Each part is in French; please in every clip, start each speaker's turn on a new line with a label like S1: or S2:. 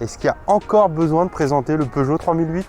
S1: Est-ce qu'il y a encore besoin de présenter le Peugeot 3008?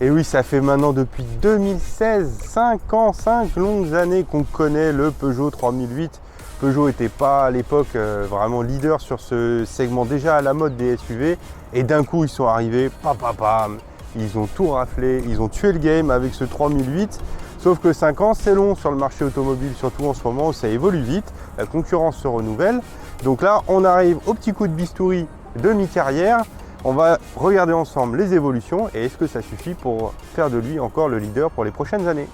S1: Et oui, ça fait maintenant depuis 2016, 5 ans, 5 longues années qu'on connaît le Peugeot 3008. Peugeot n'était pas à l'époque vraiment leader sur ce segment, déjà à la mode des SUV. Et d'un coup, ils sont arrivés, pam, ils ont tout raflé, ils ont tué le game avec ce 3008. Sauf que 5 ans, c'est long sur le marché automobile, surtout en ce moment où ça évolue vite, la concurrence se renouvelle. Donc là, on arrive au petit coup de bistouri de mi-carrière. On va regarder ensemble les évolutions et est-ce que ça suffit pour faire de lui encore le leader pour les prochaines années.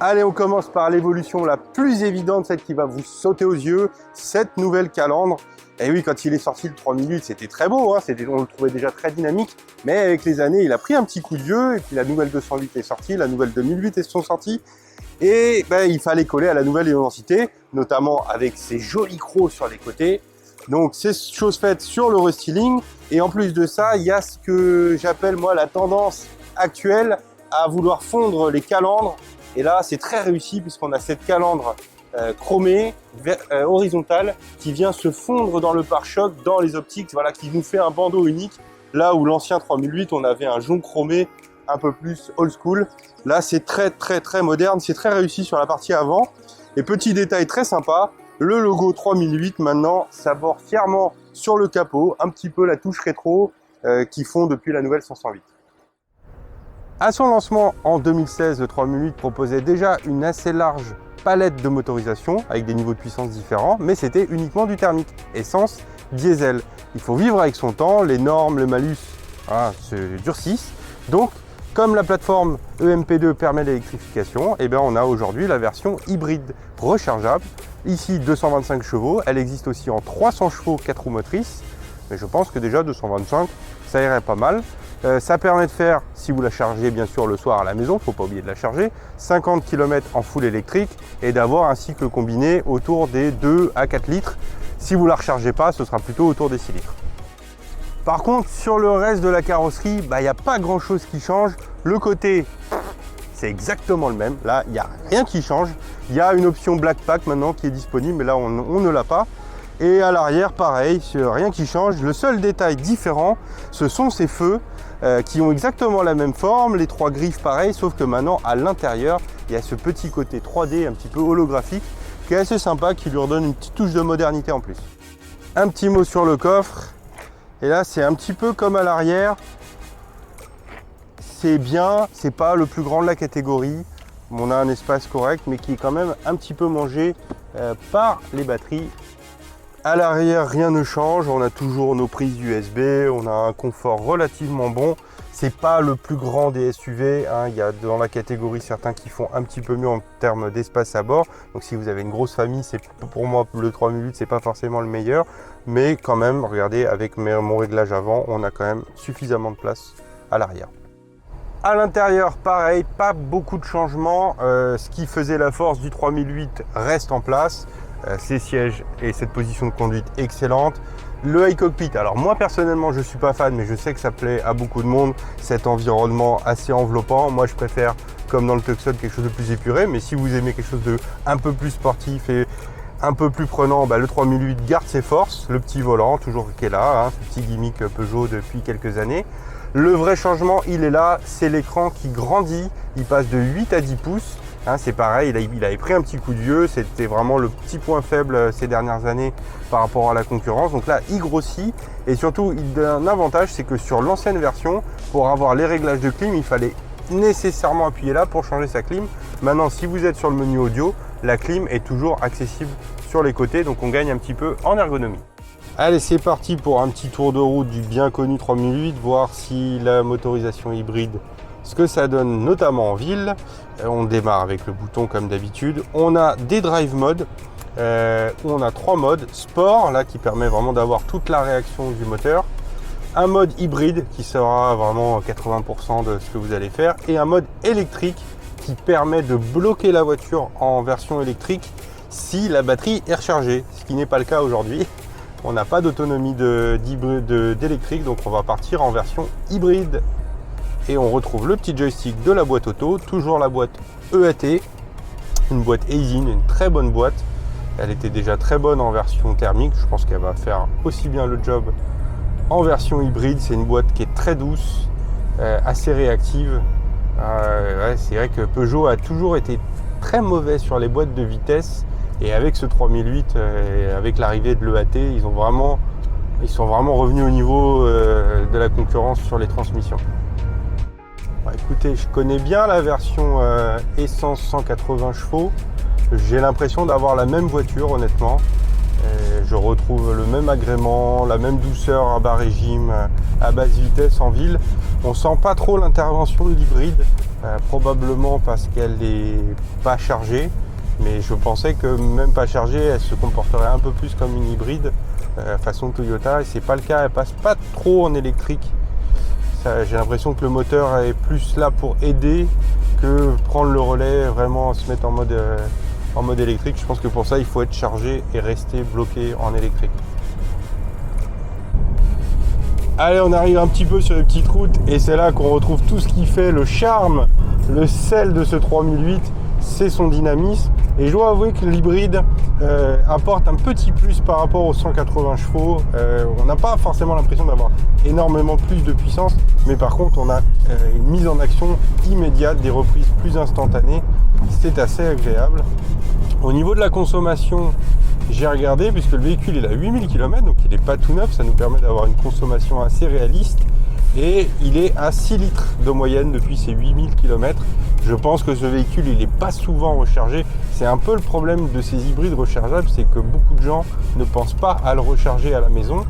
S1: Allez, on commence par l'évolution la plus évidente, celle qui va vous sauter aux yeux, cette nouvelle calandre. Et oui, quand il est sorti le 3008, c'était très beau, hein, on le trouvait déjà très dynamique, mais avec les années, il a pris un petit coup de vieux, et puis la nouvelle 208 est sortie, la nouvelle 2008 sont sorties, et il fallait coller à la nouvelle identité, notamment avec ces jolis crocs sur les côtés. Donc c'est chose faite sur le restyling, et en plus de ça, il y a ce que j'appelle moi la tendance actuelle à vouloir fondre les calandres. Et là, c'est très réussi puisqu'on a cette calandre chromée, horizontale, qui vient se fondre dans le pare-choc, dans les optiques, voilà, qui nous fait un bandeau unique. Là où l'ancien 3008, on avait un jonc chromé un peu plus old school. Là, c'est très moderne, c'est très réussi sur la partie avant. Et petit détail très sympa, le logo 3008 maintenant s'aborde fièrement sur le capot, un petit peu la touche rétro qu'ils font depuis la nouvelle 508. À son lancement en 2016, le 3008 proposait déjà une assez large palette de motorisation avec des niveaux de puissance différents, mais c'était uniquement du thermique, essence, diesel. Il faut vivre avec son temps, les normes, le malus se durcissent. Donc, comme la plateforme EMP2 permet l'électrification, on a aujourd'hui la version hybride rechargeable. Ici 225 chevaux, elle existe aussi en 300 chevaux 4 roues motrices, mais je pense que déjà 225 ça irait pas mal. Ça permet de faire, si vous la chargez bien sûr le soir à la maison, il ne faut pas oublier de la charger, 50 km en full électrique et d'avoir un cycle combiné autour des 2 à 4 litres. Si vous ne la rechargez pas, ce sera plutôt autour des 6 litres. Par contre, sur le reste de la carrosserie, il n'y a pas grand chose qui change. Le côté, c'est exactement le même. Là, il n'y a rien qui change. Il y a une option Black Pack maintenant qui est disponible, mais là, on ne l'a pas. Et à l'arrière, pareil, rien qui change. Le seul détail différent, ce sont ces feux qui ont exactement la même forme, les 3 griffes pareil, sauf que maintenant, à l'intérieur, il y a ce petit côté 3D un petit peu holographique qui est assez sympa, qui lui redonne une petite touche de modernité en plus. Un petit mot sur le coffre. Et là, c'est un petit peu comme à l'arrière. C'est bien, c'est pas le plus grand de la catégorie. On a un espace correct, mais qui est quand même un petit peu mangé par les batteries. À l'arrière, rien ne change. On a toujours nos prises USB. On a un confort relativement bon. C'est pas le plus grand des SUV. Il y a dans la catégorie certains qui font un petit peu mieux en termes d'espace à bord. Donc si vous avez une grosse famille, c'est pour moi le 3008, c'est pas forcément le meilleur. Mais quand même, regardez, avec mon réglage avant, on a quand même suffisamment de place à l'arrière. À l'intérieur, pareil, pas beaucoup de changements. Ce qui faisait la force du 3008 reste en place. Ces sièges et cette position de conduite excellente. Le iCockpit, alors moi personnellement je suis pas fan, mais je sais que ça plaît à beaucoup de monde, cet environnement assez enveloppant. Moi je préfère, comme dans le Tucson, quelque chose de plus épuré, mais si vous aimez quelque chose de un peu plus sportif et un peu plus prenant, le 3008 garde ses forces. Le petit volant toujours qui est là, ce petit gimmick Peugeot depuis quelques années. Le vrai changement, il est là, c'est l'écran qui grandit, il passe de 8 à 10 pouces. C'est pareil, il avait pris un petit coup de vieux, c'était vraiment le petit point faible ces dernières années par rapport à la concurrence. Donc là, il grossit et surtout, il a un avantage, c'est que sur l'ancienne version, pour avoir les réglages de clim, il fallait nécessairement appuyer là pour changer sa clim. Maintenant, si vous êtes sur le menu audio, la clim est toujours accessible sur les côtés, donc on gagne un petit peu en ergonomie. Allez, c'est parti pour un petit tour de route du bien connu 3008, voir si la motorisation hybride, ce que ça donne notamment en ville. On démarre avec le bouton comme d'habitude. On a des drive modes, on a 3 modes. Sport, là qui permet vraiment d'avoir toute la réaction du moteur. Un mode hybride qui sera vraiment 80% de ce que vous allez faire. Et un mode électrique qui permet de bloquer la voiture en version électrique si la batterie est rechargée, ce qui n'est pas le cas aujourd'hui. On n'a pas d'autonomie d'électrique, donc on va partir en version hybride. Et on retrouve le petit joystick de la boîte auto, toujours la boîte EAT, une boîte Aisin, une très bonne boîte. Elle était déjà très bonne en version thermique, je pense qu'elle va faire aussi bien le job en version hybride. C'est une boîte qui est très douce, assez réactive. Ouais, c'est vrai que Peugeot a toujours été très mauvais sur les boîtes de vitesse. Et avec ce 3008, avec l'arrivée de l'EAT, ils sont vraiment revenus au niveau de la concurrence sur les transmissions. Bon, écoutez, je connais bien la version essence 180 chevaux. J'ai l'impression d'avoir la même voiture, honnêtement. Je retrouve le même agrément, la même douceur à bas régime, à basse vitesse en ville. On sent pas trop l'intervention de l'hybride, probablement parce qu'elle n'est pas chargée. Mais je pensais que même pas chargée, elle se comporterait un peu plus comme une hybride façon Toyota, et c'est pas le cas. Elle passe pas trop en électrique. J'ai l'impression que le moteur est plus là pour aider que prendre le relais, vraiment se mettre en mode électrique. Je pense que pour ça, il faut être chargé et rester bloqué en électrique. Allez, on arrive un petit peu sur les petites routes et c'est là qu'on retrouve tout ce qui fait le charme, le sel de ce 3008, c'est son dynamisme. Et je dois avouer que l'hybride apporte un petit plus par rapport aux 180 chevaux. On n'a pas forcément l'impression d'avoir énormément plus de puissance, mais par contre on a une mise en action immédiate, des reprises plus instantanées. C'est assez agréable. Au niveau de la consommation, j'ai regardé, puisque le véhicule est à 8000 km, donc il n'est pas tout neuf, ça nous permet d'avoir une consommation assez réaliste. Et il est à 6 litres de moyenne depuis ses 8000 km. Je pense que ce véhicule, il n'est pas souvent rechargé. C'est un peu le problème de ces hybrides rechargeables, c'est que beaucoup de gens ne pensent pas à le recharger à la maison,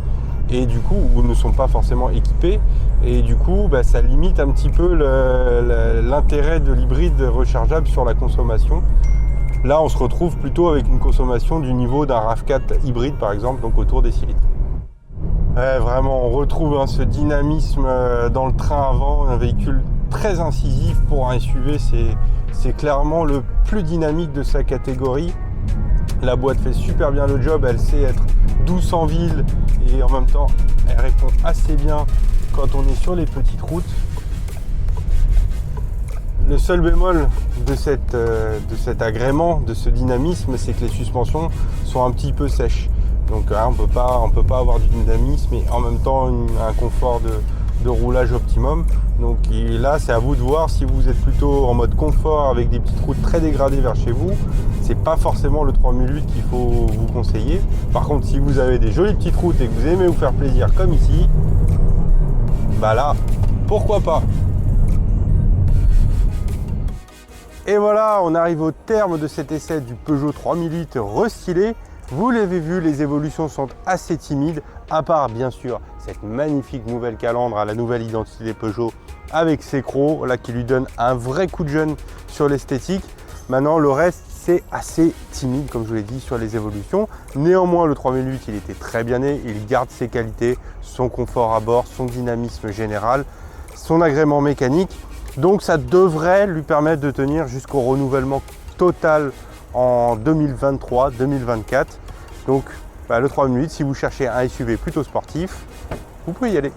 S1: et du coup, ou ne sont pas forcément équipés. Et du coup, ça limite un petit peu l'intérêt de l'hybride rechargeable sur la consommation. Là, on se retrouve plutôt avec une consommation du niveau d'un RAV4 hybride, par exemple, donc autour des 6 litres. Ouais, vraiment, on retrouve ce dynamisme dans le train avant, un véhicule très incisif pour un SUV. C'est clairement le plus dynamique de sa catégorie. La boîte fait super bien le job, elle sait être douce en ville et en même temps, elle répond assez bien quand on est sur les petites routes. Le seul bémol de cet agrément, de ce dynamisme, c'est que les suspensions sont un petit peu sèches. Donc on peut pas avoir du dynamisme et en même temps un confort de roulage optimum. Donc là, c'est à vous de voir si vous êtes plutôt en mode confort avec des petites routes très dégradées vers chez vous. C'est pas forcément le 3008 qu'il faut vous conseiller. Par contre, si vous avez des jolies petites routes et que vous aimez vous faire plaisir comme ici, là, pourquoi pas. Et voilà, on arrive au terme de cet essai du Peugeot 3008 restylé. Vous l'avez vu, les évolutions sont assez timides, à part bien sûr cette magnifique nouvelle calandre à la nouvelle identité Peugeot avec ses crocs, là qui lui donne un vrai coup de jeune sur l'esthétique. Maintenant, le reste, c'est assez timide, comme je vous l'ai dit, sur les évolutions. Néanmoins, le 3008, il était très bien né, il garde ses qualités, son confort à bord, son dynamisme général, son agrément mécanique. Donc ça devrait lui permettre de tenir jusqu'au renouvellement total en 2023-2024. Donc le 3008, si vous cherchez un SUV plutôt sportif, vous pouvez y aller.